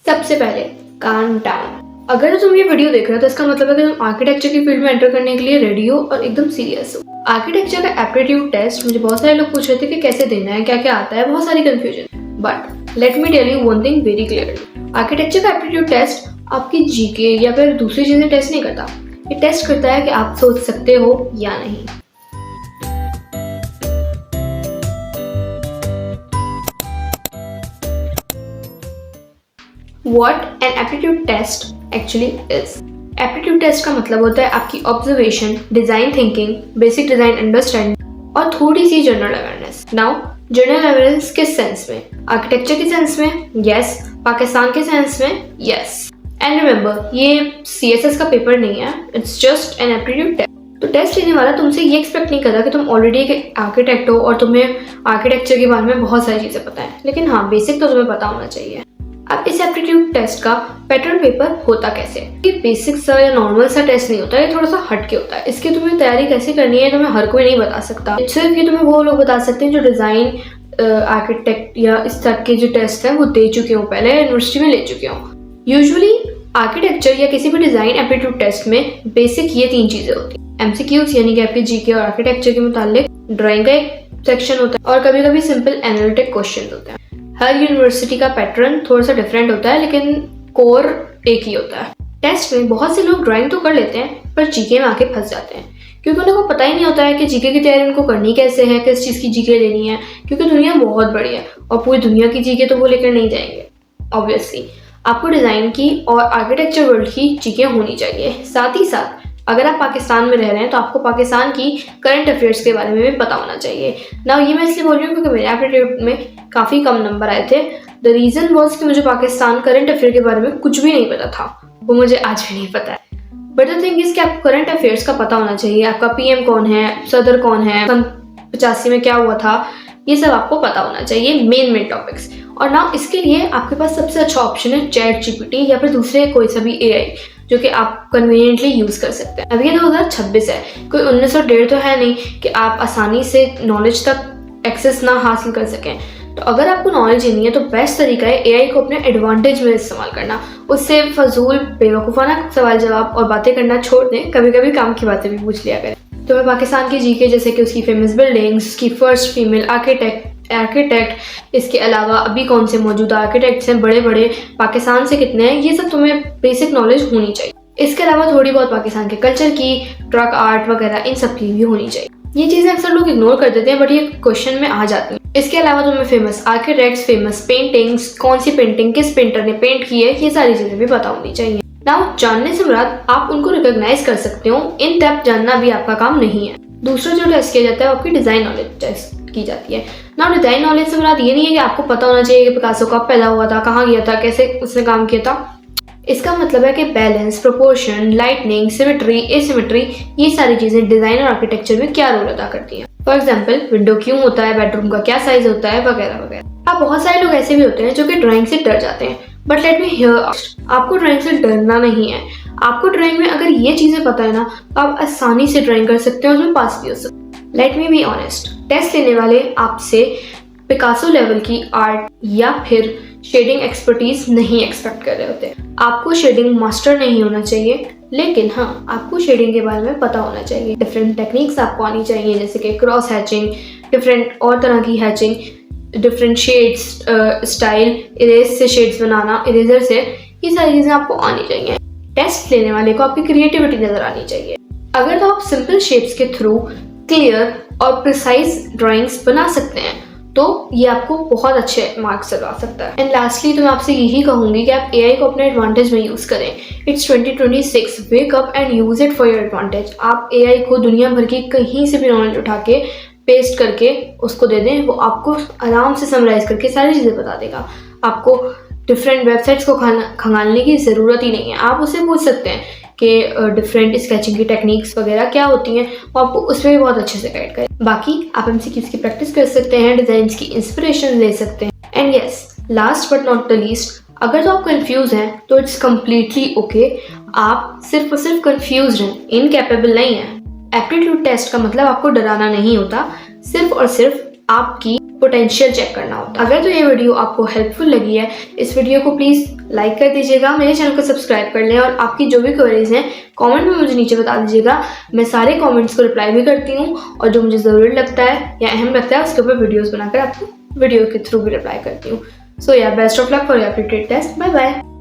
सबसे पहले calm down. अगर तुम ये वीडियो देख रहे हो तो इसका मतलब है कि तुम आर्किटेक्चर की फील्ड में एंटर करने के लिए रेडी हो और एकदम सीरियस हो। आर्किटेक्चर का एप्टीट्यूड टेस्ट मुझे बहुत सारे लोग पूछ रहे थे कि कैसे देना है, क्या क्या आता है, बहुत सारी confusion. But let me tell you one thing very clearly, architecture का एप्टीट्यूड टेस्ट आपकी जीके या फिर दूसरी चीजें टेस्ट नहीं करता। ये टेस्ट करता है कि आप सोच सकते हो या नहीं। What an aptitude test actually is. Aptitude test का मतलब होता है आपकी observation, design thinking, basic design understanding और थोड़ी सी general awareness. Now general awareness किस सेंस में? आर्किटेक्चर के सेंस में यस, पाकिस्तान के सेंस में यस। एंड रिमेंबर, ये CSS का पेपर नहीं है, it's just an aptitude test. तो टेस्ट लेने वाला तुमसे ये एक्सपेक्ट नहीं करता कि तुम ऑलरेडी एक आर्किटेक्ट हो और तुम्हें आर्किटेक्चर के बारे में बहुत सारी चीजें पता है, लेकिन हाँ बेसिक तो तुम्हें पता होना चाहिए। अब इस एप्टीट्यूड टेस्ट का पैटर्न पेपर होता कैसे? ये बेसिक सा या नॉर्मल सा टेस्ट नहीं होता है, ये थोड़ा सा हटके होता है। इसकी तुम्हें तैयारी कैसे करनी है तुम्हें हर कोई नहीं बता सकता। सिर्फ ये तुम्हें वो लोग बता सकते हैं जो डिजाइन आर्किटेक्ट या इस तरह के जो टेस्ट है वो दे चुके हो, पहले यूनिवर्सिटी में ले चुके हो। यूजुअली आर्किटेक्चर या किसी भी डिजाइन एप्टीट्यूड टेस्ट में बेसिक ये 3 चीजें होती है। MCQs यानी कि आपके जीके और आर्किटेक्चर के मुतालिक, ड्राइंग का एक सेक्शन होता है और कभी कभी सिंपल एनालिटिक क्वेश्चन होते हैं। हर यूनिवर्सिटी का पैटर्न थोड़ा सा डिफरेंट होता है लेकिन कोर एक ही होता है। टेस्ट में बहुत से लोग ड्राइंग तो कर लेते हैं पर जीके में आके फंस जाते हैं क्योंकि उनको पता ही नहीं होता है कि जीके की तैयारी उनको करनी कैसे है, किस चीज़ की जीके लेनी है, क्योंकि दुनिया बहुत बड़ी है और पूरी दुनिया की जीके तो वो लेकर नहीं जाएंगे। ऑब्वियसली आपको डिज़ाइन की और आर्किटेक्चर वर्ल्ड की जीके होनी चाहिए। साथ ही साथ अगर आप पाकिस्तान में रह रहे हैं तो आपको पाकिस्तान की करंट अफेयर्स के बारे में भी पता होना चाहिए। ना ये मैं इसलिए बोल रही हूँ क्योंकि मेरे एप्टीट्यूड में काफ़ी कम नंबर आए थे। द रीज़न वॉज कि मुझे पाकिस्तान करंट अफेयर के बारे में कुछ भी नहीं पता था, वो मुझे आज भी नहीं पता है। बट द थिंग इज कि आपको करंट अफेयर्स का पता होना चाहिए। आपका PM कौन है, सदर कौन है, 85 में क्या हुआ था, ये सब आपको पता होना चाहिए, मेन टॉपिक्स। और ना इसके लिए आपके पास सबसे अच्छा ऑप्शन है ChatGPT या फिर दूसरे कोई सा भी AI जो कि आप कन्वीनियंटली यूज़ कर सकते हैं। अभी ये 2026 है, कोई 1901 तो है नहीं कि आप आसानी से नॉलेज तक एक्सेस ना हासिल कर सकें। तो अगर आपको नॉलेज ही नहीं है तो बेस्ट तरीका है AI को अपने एडवांटेज में इस्तेमाल करना। उससे फजूल बेवकूफ़ाना सवाल जवाब और बातें करना छोड़ दें, कभी कभी काम की बातें भी पूछ लिया करें। तो मैं पाकिस्तान की जीके जैसे कि उसकी फेमस बिल्डिंग्स, उसकी फर्स्ट फीमेल आर्किटेक्ट, इसके अलावा अभी कौन से मौजूदा आर्किटेक्ट्स हैं बड़े बड़े, पाकिस्तान से कितने हैं, ये सब तुम्हें बेसिक नॉलेज होनी चाहिए। इसके अलावा थोड़ी बहुत पाकिस्तान के कल्चर की, ट्रक आर्ट वगैरह इन सब की भी होनी चाहिए। ये चीज़ें अक्सर लोग इग्नोर कर देते हैं बट ये क्वेश्चन में आ जाती हैं। इसके अलावा तुम्हें फेमस आर्किटेक्ट्स, फेमस पेंटिंग्स, कौन सी पेंटिंग किस पेंटर ने पेंट की है, ये सारी चीज़ें भी पता होनी चाहिए। नाउ जानने से मुराद आप उनको रिकॉग्नाइज कर सकते हो, इन डेप्थ जानना भी आपका काम नहीं है। दूसरा जो टेस्ट किया जाता है वो आपकी डिज़ाइन नॉलेज टेस्ट की जाती है। ना डिज़ाइन नॉलेज से मुराद ये नहीं है कि आपको पता होना चाहिए कि पिकासो कब पैदा हुआ था, कहाँ गया था, कैसे उसने काम किया था। इसका मतलब है कि balance, proportion, lightning, symmetry, asymmetry, ये सारी चीज़ें डिज़ाइन और आर्किटेक्चर में क्या रोल अदा करती हैं। फॉर एग्जाम्पल विंडो क्यों होता है, बेडरूम का क्या साइज होता है, वगैरह वगैरह। अब बहुत सारे लोग ऐसे भी होते हैं जो कि ड्राइंग से डर जाते हैं, बट लेट मी हियर, आपको ड्राइंग से डरना नहीं है। आपको ड्राइंग में अगर ये चीज़ें पता है ना तो आप आसानी से ड्राइंग कर सकते हो, उसमें पास भी हो सकते हो। Let me be honest, test लेने वाले आपसे पिकासो लेवल की आर्ट या फिर शेडिंग एक्सपर्टीज नहीं एक्सपेक्ट कर रहे होते। आपको शेडिंग मास्टर नहीं होना चाहिए, लेकिन हाँ आपको शेडिंग के बारे में पता होना चाहिए। डिफरेंट टेक्निक्स आपको आनी चाहिए जैसे कि क्रॉस हैचिंग, डिफरेंट और तरह की hatching, different shades, style, erase से शेड्स बनाना, इरेजर से, ये सारी चीज़ें आपको आनी चाहिए। टेस्ट लेने वाले को आपकी क्रिएटिविटी नजर आनी चाहिए। अगर तो आप सिंपल शेप्स के थ्रू क्लियर और प्रिसाइज ड्राइंग्स बना सकते हैं तो ये आपको बहुत अच्छे मार्क्स लगा सकता है। एंड लास्टली तो मैं आपसे यही कहूँगी कि आप AI को अपने एडवांटेज में यूज़ करें। It's 2026, wake up and use it for your advantage. आप AI को दुनिया भर की कहीं से भी नॉलेज उठा के पेस्ट करके उसको दे दें, वो आपको आराम से समराइज करके सारी चीज़ें बता देगा। आपको डिफरेंट वेबसाइट्स को खंगालने की ज़रूरत ही नहीं है। आप उससे पूछ सकते हैं कि डिफरेंट स्केचिंग की टेक्निक्स वगैरह क्या होती हैं, वो आपको उसमें भी बहुत अच्छे से गाइड करें। बाकी आप MCQs की प्रैक्टिस कर सकते हैं, डिज़ाइंस की इंस्पिरेशन ले सकते हैं। And yes, last but not the least, अगर तो आप कंफ्यूज हैं तो इट्स कम्प्लीटली ओके। आप सिर्फ और सिर्फ कंफ्यूज हैं, इनकैपेबल नहीं है। एप्टीट्यूड टेस्ट का मतलब आपको डराना नहीं होता, सिर्फ और सिर्फ आपकी पोटेंशियल चेक करना होता है। अगर तो ये वीडियो आपको हेल्पफुल लगी है, इस वीडियो को प्लीज़ लाइक कर दीजिएगा, मेरे चैनल को सब्सक्राइब कर लें और आपकी जो भी क्वेरीज हैं कमेंट में मुझे नीचे बता दीजिएगा। मैं सारे कमेंट्स को रिप्लाई भी करती हूँ और जो मुझे ज़रूरी लगता है या अहम लगता है उसके ऊपर वीडियोज़ बनाकर आपको वीडियो के थ्रू भी रिप्लाई करती हूँ। सो या best of luck for your aptitude test. Bye bye.